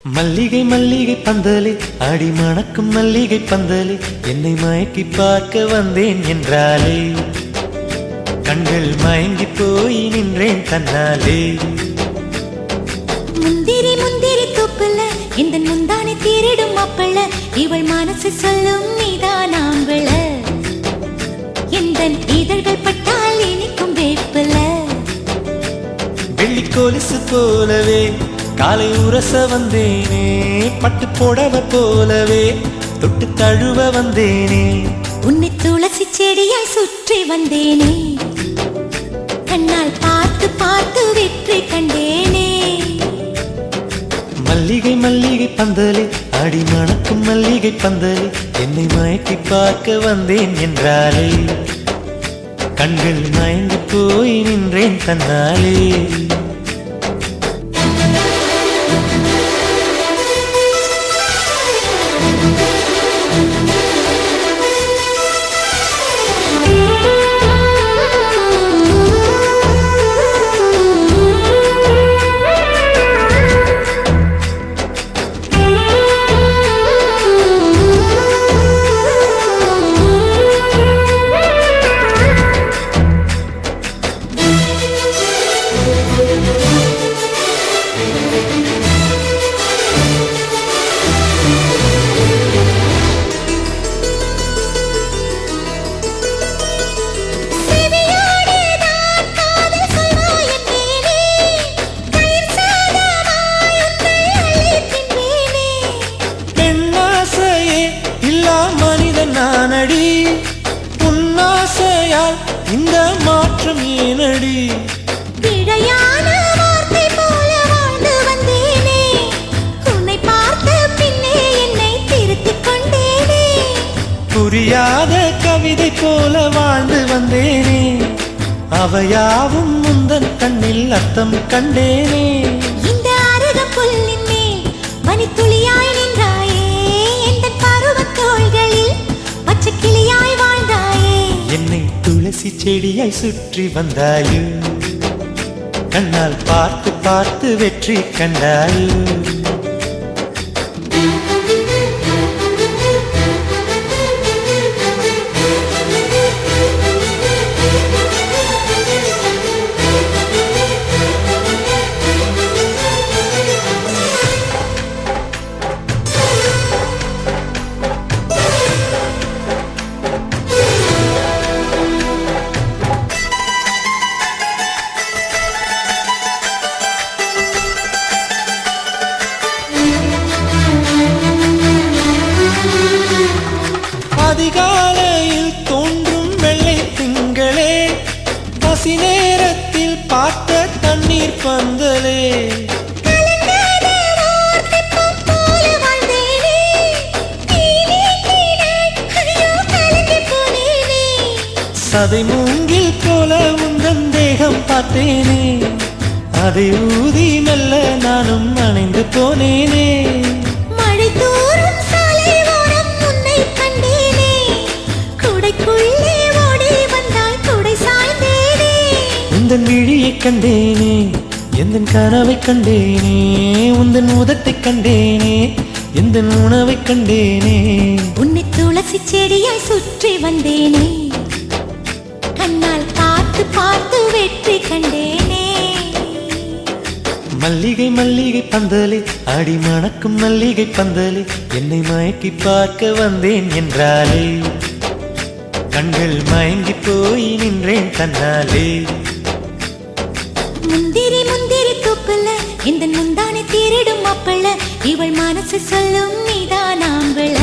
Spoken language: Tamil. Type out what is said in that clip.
மல்லிகை மல்லிகை பந்தலே ஆடி மணக்கும் மல்லிகை பந்தலே என்னை மயக்கி பார்க்க வந்தேன் என்றாலே கண்கள் மயங்கி போய் நின்றேன் தன்னாலே. முந்திரி முந்திரி தூப்புல இந்த முந்தானை தேரிடும் மாப்பிள்ள இவள் மனசு சொல்லும் நீதான் ஆம்பள எந்த இதழ்கள் பட்டால் இனிக்கும் வேப்பில வெள்ளி கொலுசு போலவே காலை உரச வந்தேனே பட்டு போடவ போலவே தொட்டு தழுவ வந்தேனே உன்னை துளசி செடியாய் சுற்றி வந்தேனே கண்ணால் பார்த்து பார்த்து வெற்றி கண்டேனே. மல்லிகை மல்லிகை பந்தலே ஆடி மணக்கும் மல்லிகை பந்தலே என்னை மயக்கி பார்க்க வந்தேன் என்றாலே கண்கள் மயங்கி போய் நின்றேன் தன்னாலே. நானடி உன்னாசையால் இந்த மாற்றம் ஏனடி பிழையான வார்த்தை போல வாழ்ந்து வந்தேனே உன்னை பார்த்த பின்னே என்னை திருத்திக் கொண்டேனே புரியாத கவிதை போல வாழ்ந்து வந்தேனே அவையாவும் முந்தன் கண்ணில் அர்த்தம் கண்டேனே. இந்த அருக புல்லின் மேல் பனித்துளியாய் நின்றாயே எந்த பருவத் தோள்களில் பச்சை கிளியாய் வாழ்ந்தாயே என்னை துளசி செடியாய் சுற்றி வந்தாயோ கண்ணால் பார்த்து பார்த்து வெற்றி கண்டாயோ. அதிகாலையில் தோன்றும் வெள்ளை திங்களே பசி நேரத்தில் பார்த்த தண்ணீர் பந்தலே சதை மூங்கில் போல உந்தன் தேகம் பார்த்தேனே அதை ஊதி மெல்ல நானும் அணைந்து போனேனே. மழை தூரும் சாலை ஓரம் உன்னை கண்டேனே குடைக்குள்ளே ஓடி வந்தாய் குடை சாய்ந்தேனே உந்தன் விழியை கண்டேனே எந்தன் கனவை கண்டேனே உந்தன் உதட்டை கண்டேனே எந்தன் உணவை கண்டேனே. உன்னை துளசி செடியாய் சுற்றி வந்தேனே கண்ணால் பார்த்து பார்த்து வெற்றி கண்டேனே. மல்லிகை மல்லிகை பந்தலே ஆடி மணக்கும் மல்லிகை பந்தலே என்னை மயக்கி பார்க்க வந்தேன் என்றாலே கண்கள் மயங்கி போய் நின்றேன் தன்னாலே. முந்திரி முந்திரி தூப்புல இந்த முந்தானை தேரிடும் மாப்பிள்ள இவள் மனசு சொல்லும் நீதான் ஆம்பள